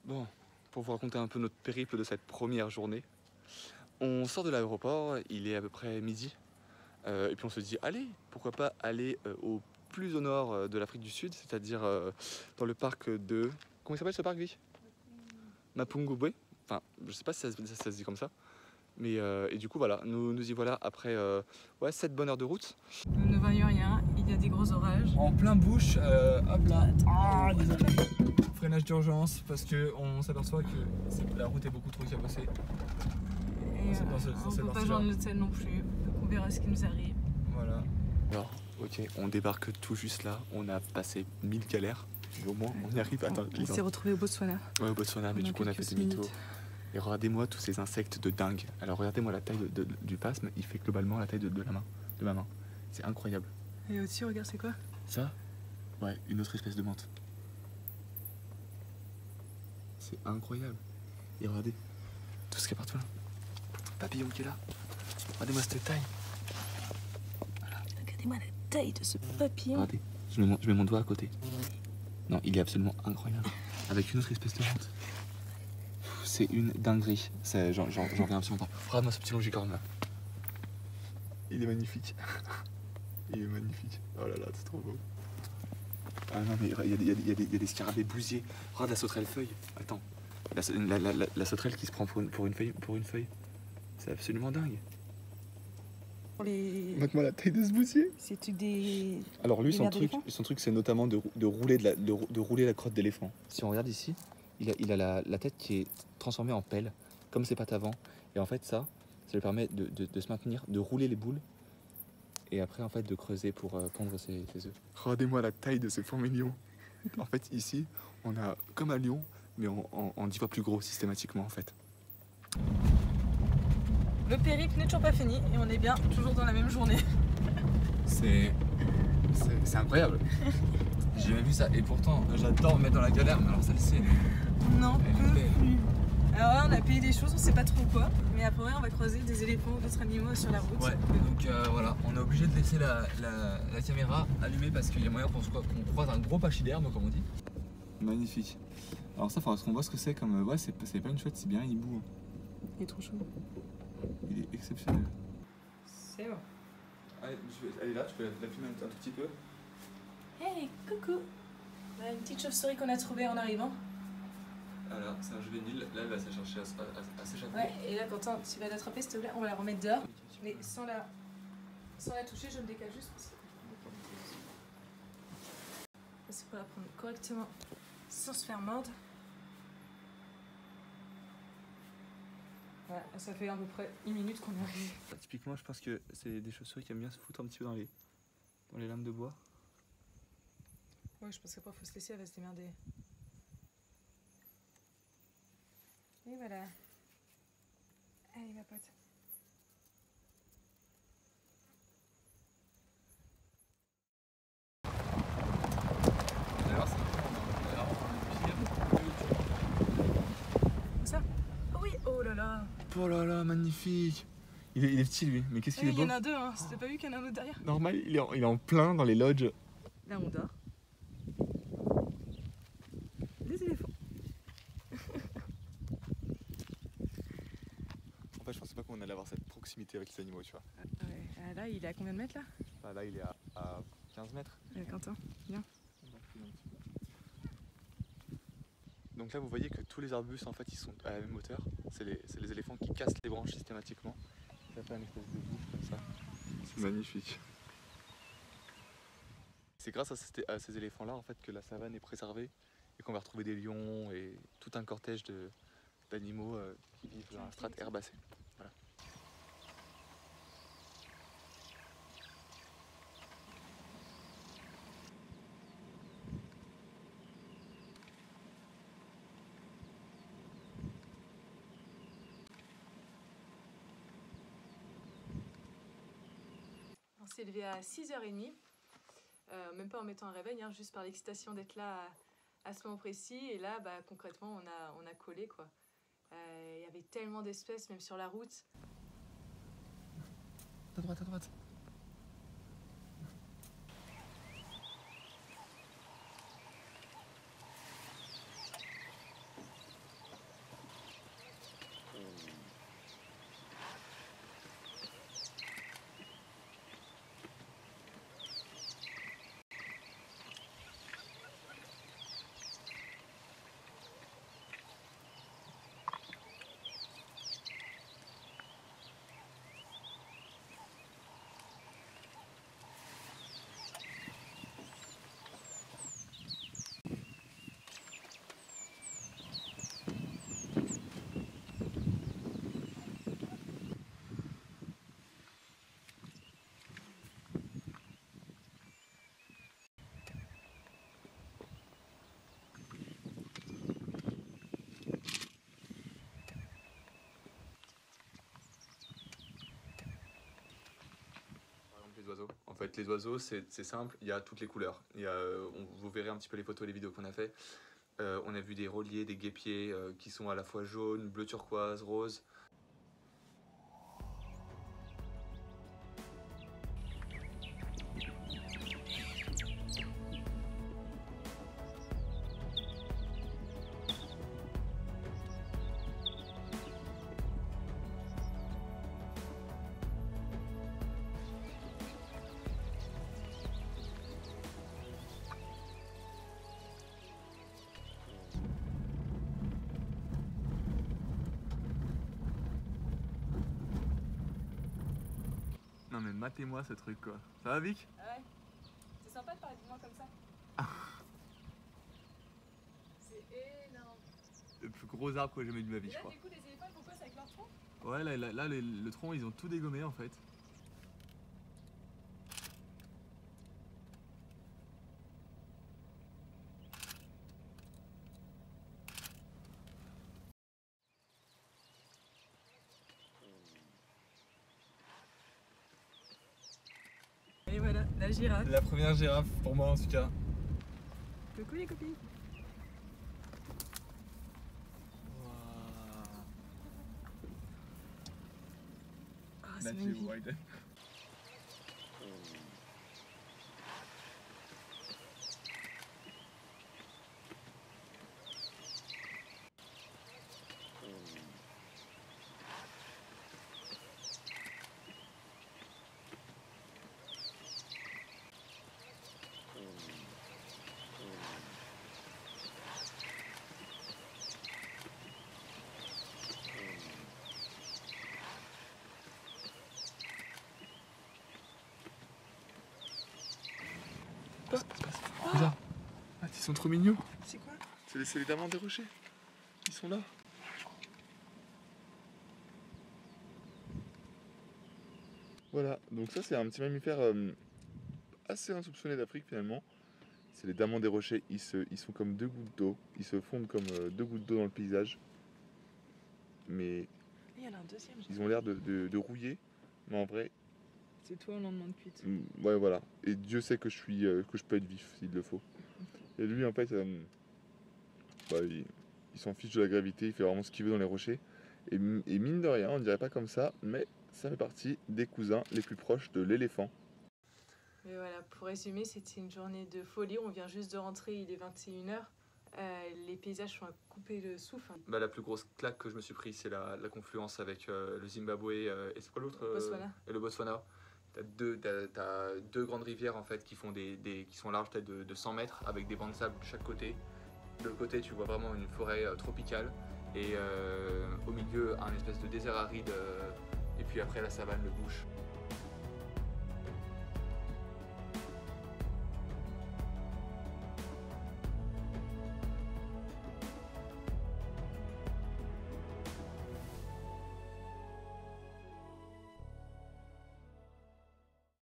Bon, pour vous raconter un peu notre périple de cette première journée, on sort de l'aéroport, il est à peu près midi, et puis on se dit, allez, pourquoi pas aller au plus au nord de l'Afrique du Sud, c'est-à-dire dans le parc de... Comment il s'appelle ce parc, lui? Mapungubwe. Enfin, je sais pas si ça se dit comme ça. Mais et du coup, voilà, nous y voilà après ouais, 7 bonnes heures de route. Nous ne voyons rien, il y a des gros orages. En plein bush, hop là. Ah, désolé. Freinage d'urgence parce qu'on s'aperçoit que la route est beaucoup trop cabossée. Et on ne peut pas joindre l'hôtel non plus, donc on verra ce qui nous arrive. Voilà. Alors, ok, on débarque tout juste là, on a passé 1000 galères, mais au moins on y arrive. Attends, On s'est retrouvé au Botswana. Ouais, au Botswana, mais du coup on a fait demi-tour. Et regardez-moi tous ces insectes de dingue. Alors regardez-moi la taille du phasme, il fait globalement la taille de ma main. C'est incroyable. Et au-dessus, regarde, c'est quoi? Ça? Ouais, une autre espèce de menthe. C'est incroyable. Et regardez, tout ce qu'il y a partout là. Papillon qui est là. Regardez-moi cette taille. Voilà. Regardez-moi la taille de ce papillon. Regardez, je mets mon doigt à côté. Non, il est absolument incroyable. Avec une autre espèce de menthe. C'est une dinguerie. J'en reviens absolument pas. Regarde-moi ce petit longicorne là. Il est magnifique. Il est magnifique. Oh là là, c'est trop beau. Ah non, mais il y a des scarabées bousiers. Regarde la sauterelle feuille. Attends. La sauterelle qui se prend pour une feuille. C'est absolument dingue. Montre-moi la taille de ce bousier. C'est-tu des... Alors lui, son truc, c'est notamment de rouler la crotte d'éléphant. Si on regarde ici, il a la tête qui est transformée en pelle, comme ses pattes avant. Et en fait, ça lui permet de se maintenir, de rouler les boules. Et après, en fait, de creuser pour pondre ses œufs. Regardez-moi la taille de ce fourmilion. En fait, ici, on a comme un lion, mais en 10 fois plus gros systématiquement, en fait. Le périple n'est toujours pas fini et on est bien toujours dans la même journée. C'est incroyable. J'ai jamais vu ça. Et pourtant, j'adore me mettre dans la galère, mais alors celle-ci... Non, plus. Alors là, on a payé des choses, on sait pas trop quoi. Mais après, on va croiser des éléphants ou d'autres animaux sur la route. Ouais, donc voilà, on est obligé de laisser la caméra allumée parce qu'il y a moyen qu'on croise un gros pachyderme, comme on dit. Magnifique. Alors ça, faudra qu'on voit ce que c'est comme... Ouais, c'est pas une chouette, c'est bien un hibou. Il est trop chaud. Il est exceptionnel. C'est bon. Allez, elle est là, tu peux la filmer un tout petit peu. Hey, coucou. Voilà une petite chauve-souris qu'on a trouvée en arrivant. Alors, c'est un juvénile, là elle va se chercher à s'échapper. Ouais, et là, Quentin, tu vas l'attraper s'il te plaît, on va la remettre dehors. Mais sans la toucher, je me décale juste parce que... C'est pour la prendre correctement sans se faire mordre. Voilà, ça fait à peu près 1 minute qu'on arrive. Typiquement, je pense que c'est des chauves-souris qui aiment bien se foutre un petit peu dans les lames de bois. Ouais, je pense qu'après, faut se laisser, elle va se démerder. Et voilà. Allez, ma pote. Ça? Oh oui, oh là là. Oh là là, magnifique. Il est petit lui, mais qu'est-ce qu'il est beau. Il y en a deux, hein. C'était pas vu qu'il y en a un autre derrière? Normal, il est en plein dans les lodges. Là, on dort. Des éléphants. En fait, je pensais pas qu'on allait avoir cette proximité avec les animaux, tu vois. Ouais. Là, il est à combien de mètres là? Enfin, là, il est à 15 mètres. Quentin, viens. Donc là, vous voyez que tous les arbustes, en fait, ils sont à la même hauteur. C'est les éléphants qui cassent les branches systématiquement. Ça fait une espèce de boucle comme ça. C'est magnifique. C'est grâce à ces éléphants-là, en fait, que la savane est préservée et qu'on va retrouver des lions et tout un cortège d'animaux qui vivent dans la strate herbacée. Voilà. On s'est levé à 6h30, même pas en mettant un réveil, hein, juste par l'excitation d'être là à ce moment précis. Et là, bah, concrètement, on a collé, quoi. Il y avait tellement d'espèces, même sur la route. À droite, à droite. avec les oiseaux, c'est simple, il y a toutes les couleurs. Vous verrez un petit peu les photos et les vidéos qu'on a fait. On a vu des rôliers, des guêpiers qui sont à la fois jaunes, bleu turquoise, rose. Non mais matez-moi ce truc quoi. Ça va Vic? Ouais. C'est sympa de parler de moi comme ça. C'est énorme. Le plus gros arbre que j'ai jamais vu de ma vie, Et je là, crois. du coup, les éléphants, ils font quoi? C'est avec leur tronc? Ouais, là, le tronc, ils ont tout dégommé en fait. Et voilà, la girafe. La première girafe pour moi en tout cas. Coucou les copines. Ah, c'est magnifique. Regarde, ils sont trop mignons. C'est quoi? C'est les diamants des rochers. Ils sont là. Voilà, donc ça c'est un petit mammifère assez insoupçonné d'Afrique finalement. C'est les diamants des rochers, ils sont comme deux gouttes d'eau. Ils se fondent comme deux gouttes d'eau dans le paysage. Mais Il y en a un deuxième. ils ont l'air de rouiller. Mais en vrai, C'est toi au lendemain de cuite. ouais voilà. Et Dieu sait que je peux être vif s'il le faut. Et lui en fait, il s'en fiche de la gravité, il fait vraiment ce qu'il veut dans les rochers. Et mine de rien, on dirait pas comme ça, mais ça fait partie des cousins les plus proches de l'éléphant. Mais voilà, pour résumer, c'était une journée de folie. On vient juste de rentrer, il est 21h. Les paysages sont à couper le souffle. La plus grosse claque que je me suis pris, c'est la confluence avec le Zimbabwe et c'est quoi l'autre Botswana. Et le Botswana. T'as deux grandes rivières en fait qui sont larges peut-être de 100 mètres avec des bancs de sable de chaque côté. De l'autre côté, tu vois vraiment une forêt tropicale et au milieu un espèce de désert aride et puis après la savane, le bush.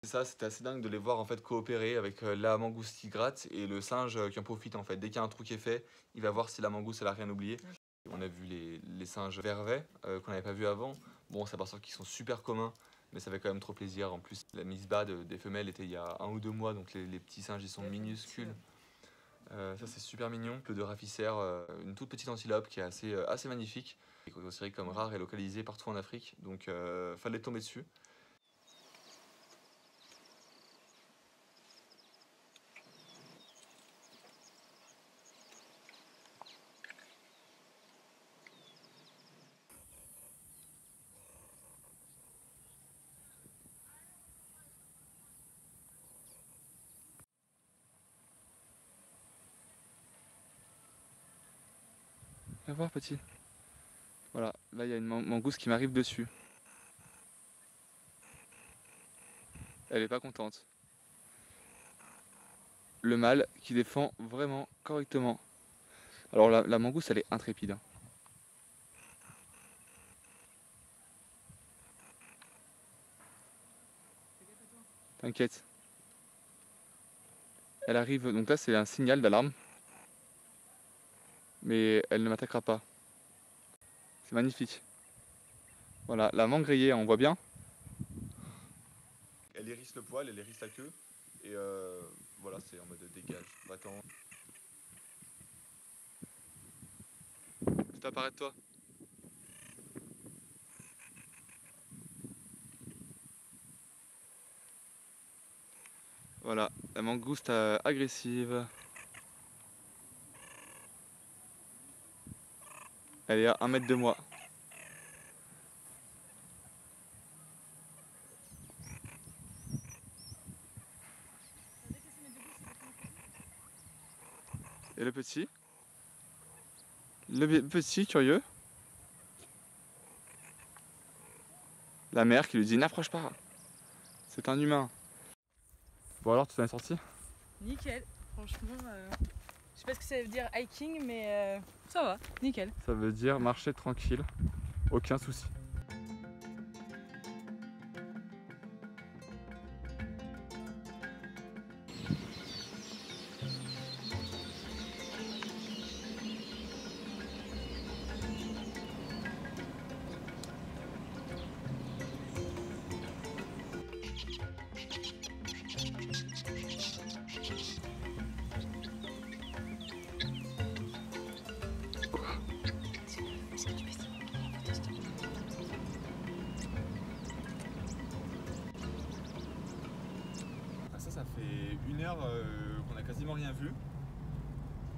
Ça, c'était assez dingue de les voir en fait coopérer avec la mangouste qui gratte et le singe qui en profite en fait. Dès qu'il y a un trou qui est fait, il va voir si la mangouste elle a rien oublié. On a vu les singes vervets qu'on n'avait pas vu avant. Bon, on s'aperçoit qu'ils sont super communs, mais ça fait quand même trop plaisir. En plus, la mise bas des femelles était il y a 1 ou 2 mois, donc les petits singes ils sont minuscules. Ça c'est super mignon. Le de rafficaire, une toute petite antilope qui est assez magnifique, qui est considérée comme rare et localisée partout en Afrique, donc fallait tomber dessus. Viens voir petit. Voilà, là il y a une mangouste qui m'arrive dessus. Elle est pas contente. Le mâle qui défend vraiment correctement. Alors la mangouste elle est intrépide. T'inquiète. Elle arrive, donc là c'est un signal d'alarme. Mais elle ne m'attaquera pas. C'est magnifique. Voilà, la mangue grillée, on voit bien. elle hérisse le poil, elle hérisse la queue. Et voilà, c'est en mode dégage, va-t'en. Tout apparaît de toi. Voilà, la mangouste agressive. Elle est à 1 mètre de moi. Et le petit? Le petit curieux? La mère qui lui dit n'approche pas. C'est un humain. Bon alors, tu t'en es sorti? Nickel, franchement. Je sais pas ce que ça veut dire hiking, mais ça va, nickel. Ça veut dire marcher tranquille, aucun souci. Ça fait 1 heure qu'on a quasiment rien vu.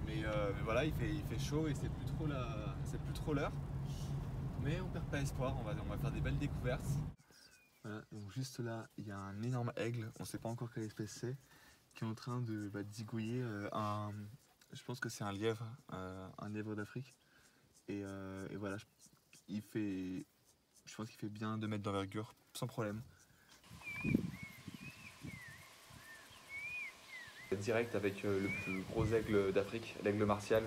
Mais voilà, il fait chaud et c'est plus trop l'heure. Mais on perd pas espoir, on va faire des belles découvertes. Voilà, donc juste là, il y a un énorme aigle, on sait pas encore quelle espèce c'est, qui est en train de zigouiller je pense que c'est un lièvre d'Afrique. Et voilà, je pense qu'il fait bien 2 mètres d'envergure, sans problème. Direct avec le plus gros aigle d'Afrique, l'aigle martial.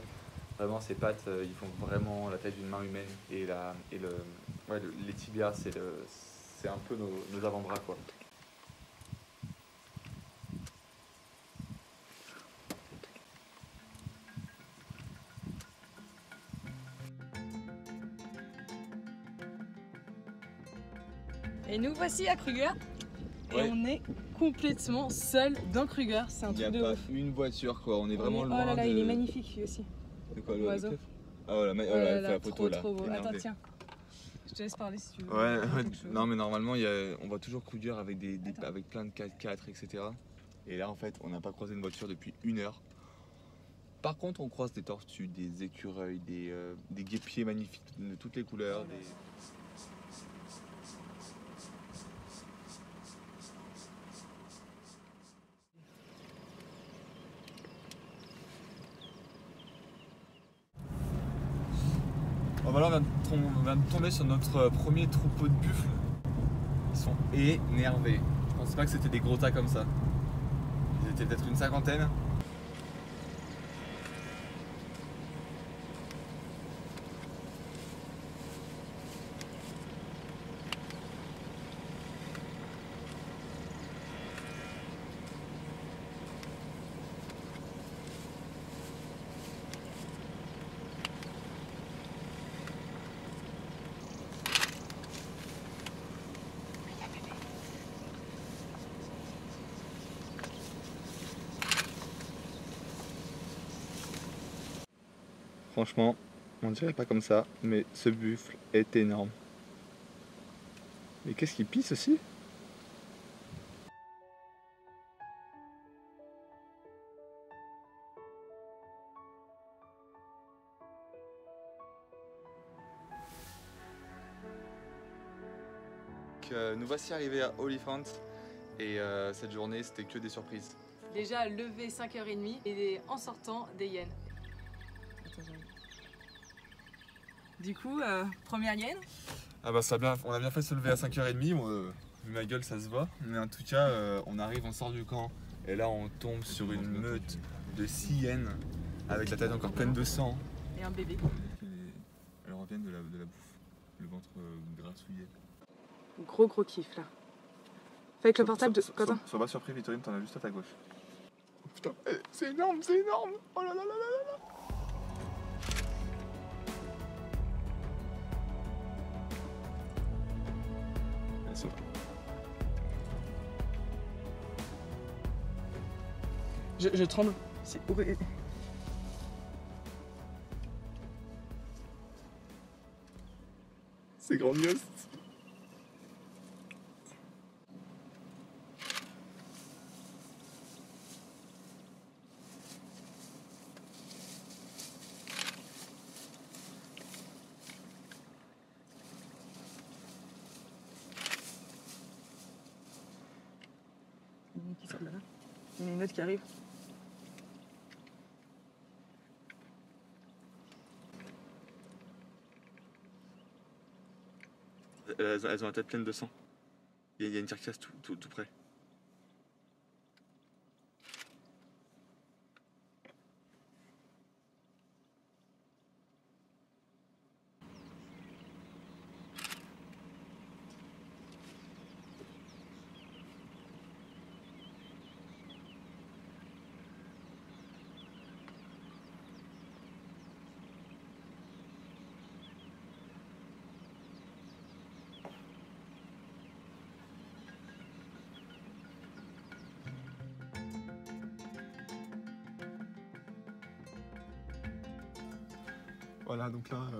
Vraiment, ses pattes, ils font vraiment la taille d'une main humaine. Et les tibias, c'est un peu nos avant-bras, quoi. Et nous voici à Kruger. Et Ouais. on est complètement seul dans Kruger, c'est un Il n'y a truc de pas ouf. une voiture, quoi. On est vraiment loin. Oh là là, de... il est magnifique lui aussi. C'est quoi l'oiseau. Ah voilà, Oh là elle fait là, la photo là. trop beau. Énervé. Attends, tiens. Je te laisse parler si tu veux. Ouais, quelque chose. non mais normalement on voit toujours Kruger avec avec plein de 4x4, etc. Et là en fait on n'a pas croisé une voiture depuis 1 heure. Par contre on croise des tortues, des écureuils, des guépiers magnifiques de toutes les couleurs. Bon, voilà, on vient de tomber sur notre premier troupeau de buffles. Ils sont énervés. Je pensais pas que c'était des gros tas comme ça. Ils étaient peut-être une 50aine. Franchement, on dirait pas comme ça, mais ce buffle est énorme. Mais qu'est-ce qu'il pisse aussi? Nous voici arrivés à Oliphant et cette journée c'était que des surprises. Déjà levé 5h30 et en sortant des hyènes. Du coup, première hyène. Ah bah on a bien fait de se lever à 5h30, vu ma gueule ça se voit, mais en tout cas on sort du camp et là on tombe sur une meute de 6 hyènes avec la tête encore pleine de sang. Et un bébé. Elles reviennent de la bouffe, le ventre grassouillé. Gros kiff là. Fais avec le portable de. Quentin. Sois pas surpris Victorine, t'en as juste à ta gauche. Oh, putain, c'est énorme, oh là là là là là. Je tremble. C'est horrible. C'est grandiose. Qui sort de là. Il y en a une autre qui arrive. Elles ont la tête pleine de sang. Il y a une carcasse tout près. Voilà, donc là,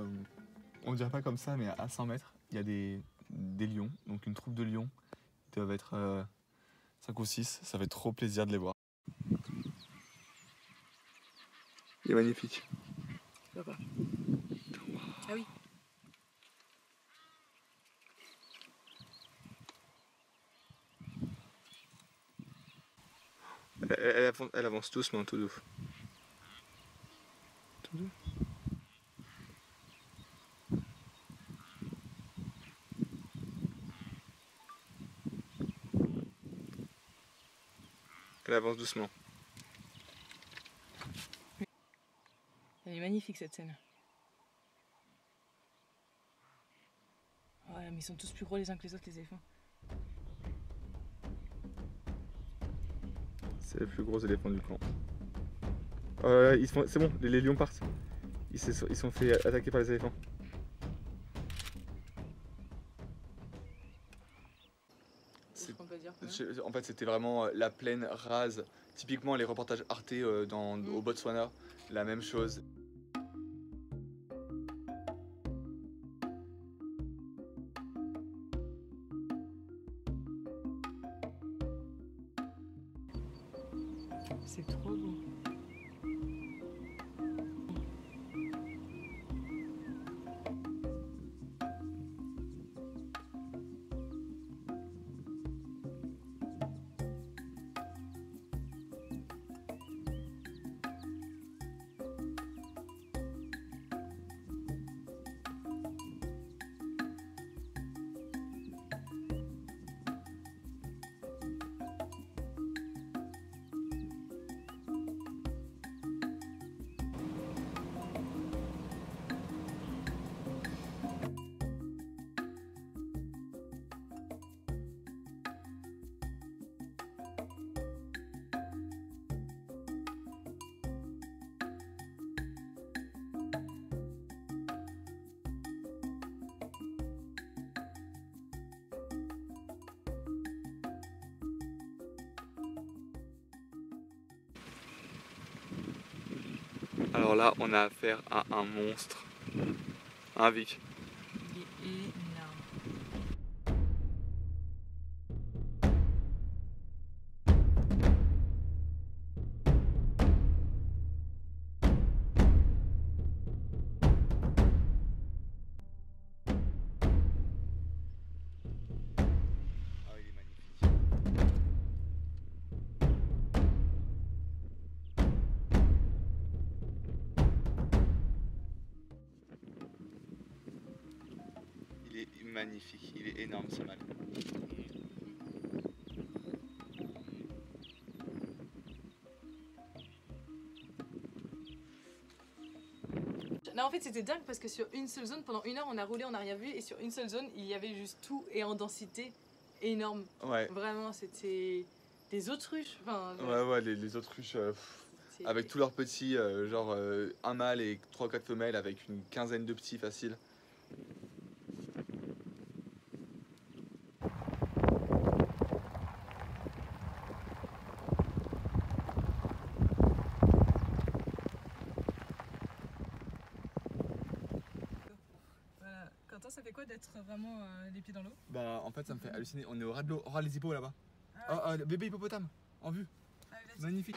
on ne dirait pas comme ça, mais à 100 mètres, il y a des lions, donc une troupe de lions. Ils doivent être 5 ou 6, ça fait trop plaisir de les voir. Il est magnifique. Papa. Ah oui. Elle avance doucement, tout doux. Tout doux. Elle avance doucement. Elle est magnifique cette scène. Ouais, mais ils sont tous plus gros les uns que les autres, les éléphants. C'est le plus gros éléphant du camp. C'est bon, les lions partent. Ils sont fait attaquer par les éléphants. En fait, c'était vraiment la plaine rase. Typiquement, les reportages Arte au Botswana, la même chose. C'est trop beau. Alors là, on a affaire à un monstre. Hein, Vic? Il est énorme. Ah, il est magnifique. Il est magnifique, il est énorme ce mâle. Non, en fait, c'était dingue parce que sur une seule zone, pendant 1 heure, on a roulé, on n'a rien vu. Et sur une seule zone, il y avait juste tout et en densité énorme. Ouais. Vraiment, c'était des autruches. Enfin, Ouais, les autruches, avec tous leurs petits, genre un mâle et 3 ou 4 femelles, avec une quinzaine de petits faciles. Quentin, ça fait quoi d'être vraiment les pieds dans l'eau? Bah en fait ça me fait halluciner, on est au ras de l'eau, oh les hippos là-bas. Ah, Le bébé hippopotame, en vue, ouais, vas-y. magnifique.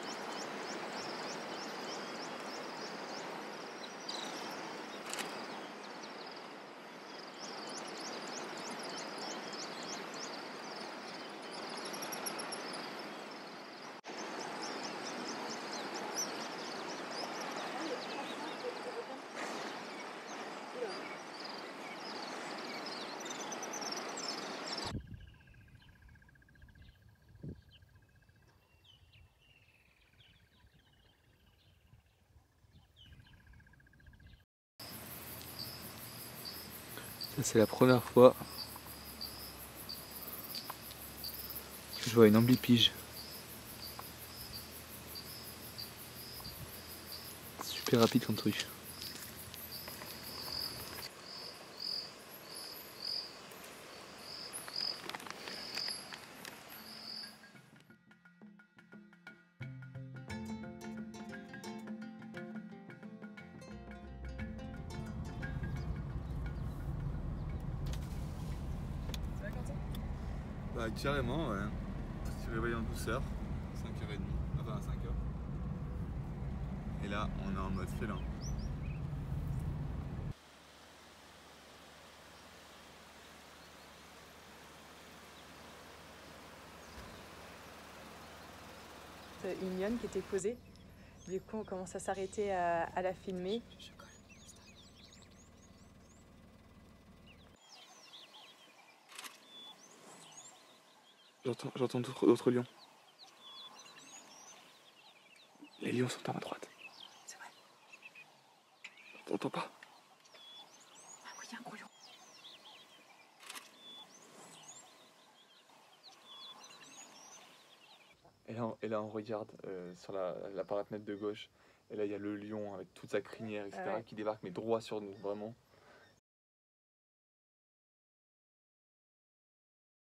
Ça c'est la première fois que je vois une amblypige. Super rapide comme truc. Ça va, Quentin? Bah carrément, ouais. Je suis réveillé en douceur, 5h30, enfin à 5h. Et là, on est en mode félin. Une lionne qui était posée. Du coup, on commence à s'arrêter à la filmer. J'entends d'autres lions. Les lions sont à ma droite. C'est vrai. T'entends pas? Ah oui, il y a un gros lion. Et là on regarde sur la par la fenêtre de gauche. Et là il y a le lion avec toute sa crinière, etc. Ouais. qui débarque mais droit sur nous, vraiment.